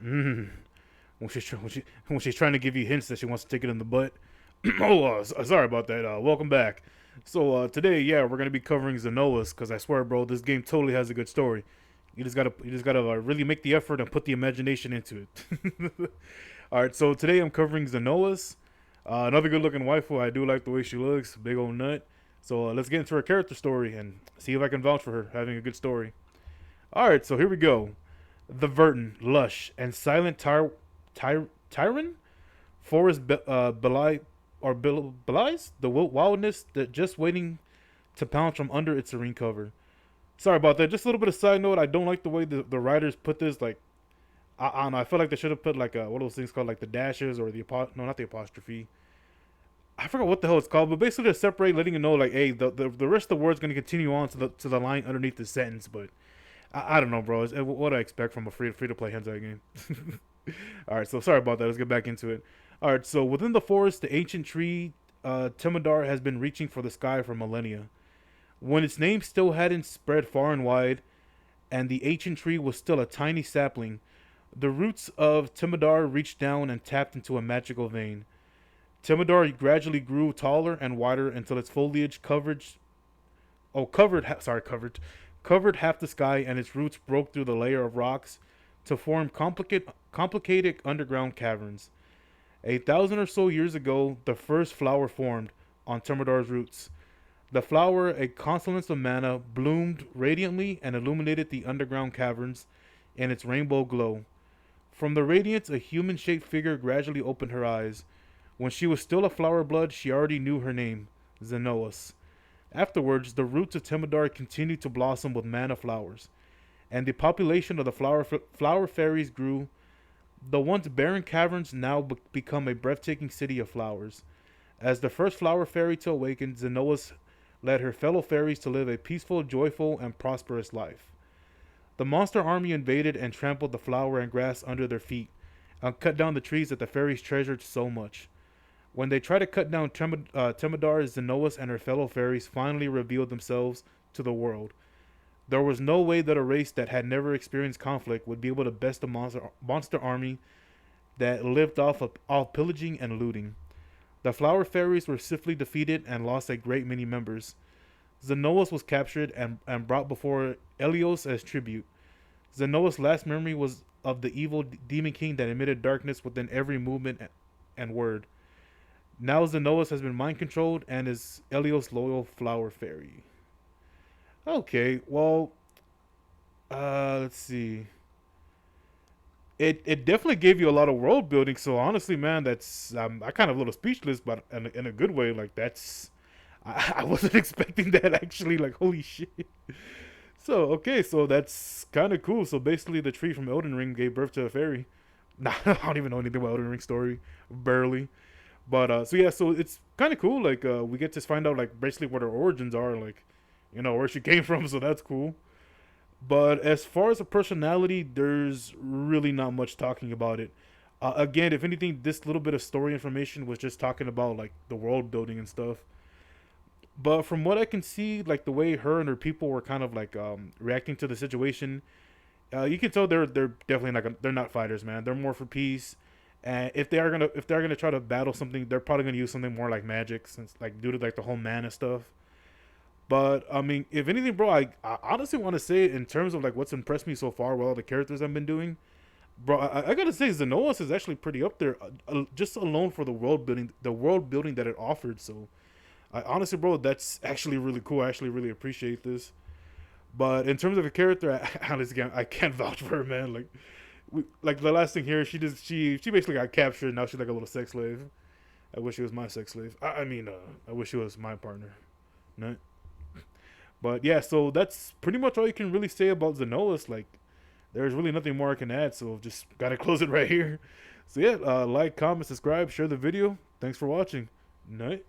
Mm. When she's trying to give you hints that she wants to take it in the butt. Oh, sorry about that. Welcome back. So today, yeah, we're gonna be covering Zeonas because I swear, bro, this game totally has a good story. You just gotta really make the effort and put the imagination into it. All right, so today I'm covering Zeonas, another good-looking waifu. I do like the way she looks, big old nut. So let's get into her character story and see if I can vouch for her having a good story. All right, so here we go. The verdant, lush, and silent Tyran Forest belies the wildness that just waiting to pounce from under its serene cover. Sorry about that. Just a little bit of side note. I don't like the way the writers put this. Like, I don't know. I feel like they should have put like one of those things called like the dashes or no, not the apostrophe. I forgot what the hell it's called, but basically to separate, letting you know like, hey, the rest of the word's going to continue on to the line underneath the sentence. But I don't know, bro. It's what I expect from a free to play hentai game. All right, so sorry about that. Let's get back into it. All right, so within the forest, the ancient tree Temodar has been reaching for the sky for millennia. When its name still hadn't spread far and wide, and the ancient tree was still a tiny sapling, the roots of Temodar reached down and tapped into a magical vein. Temodar gradually grew taller and wider until its foliage covered half the sky, and its roots broke through the layer of rocks to form complicated underground caverns. 1,000 or so years ago, the first flower formed on Termidar's roots. The flower, a constellation of mana, bloomed radiantly and illuminated the underground caverns in its rainbow glow. From the radiance, a human-shaped figure gradually opened her eyes. When she was still a flower blood, she already knew her name, Zeonas. Afterwards, the roots of Temodar continued to blossom with mana flowers, and the population of the flower fairies grew. The once barren caverns now become a breathtaking city of flowers. As the first flower fairy to awaken, Zeonas led her fellow fairies to live a peaceful, joyful, and prosperous life. The monster army invaded and trampled the flower and grass under their feet, and cut down the trees that the fairies treasured so much. When they tried to cut down Temodar, Zeonas and her fellow fairies finally revealed themselves to the world. There was no way that a race that had never experienced conflict would be able to best a monster army that lived off pillaging and looting. The flower fairies were swiftly defeated and lost a great many members. Zeonas was captured and brought before Elios as tribute. Zeonas' last memory was of the evil demon king that emitted darkness within every movement and word. Now Zeonas has been mind controlled and is Elios' loyal flower fairy. Okay, well, let's see. It definitely gave you a lot of world building. So honestly, man, that's I kind of a little speechless, but in a good way. Like that's I wasn't expecting that actually. Like holy shit. So okay, so that's kind of cool. So basically, the tree from Elden Ring gave birth to a fairy. Nah, I don't even know anything about Elden Ring story, barely. But so yeah, so it's kind of cool. Like we get to find out like basically what her origins are, like where she came from. So that's cool. But as far as a personality, there's really not much talking about it. Again, if anything, this little bit of story information was just talking about like the world building and stuff. But from what I can see, like the way her and her people were kind of like reacting to the situation, you can tell they're definitely they're not fighters, man. They're more for peace. And if they're gonna try to battle something, they're probably gonna use something more like magic, since like due to like the whole mana stuff. But I mean, if anything, bro, I honestly want to say in terms of like what's impressed me so far with all the characters I've been doing, bro, I gotta say Zeonas is actually pretty up there, just alone for the world building that it offered. So, I honestly, bro, that's actually really cool. I actually really appreciate this. But in terms of a character, honestly, I can't vouch for her, man. Like the last thing here, she basically got captured. Now she's like a little sex slave. I wish she was my sex slave. I mean, I wish she was my partner. No. But yeah, so that's pretty much all you can really say about Zeonas. Like, there's really nothing more I can add, so just gotta close it right here. So yeah, like, comment, subscribe, share the video. Thanks for watching. Night.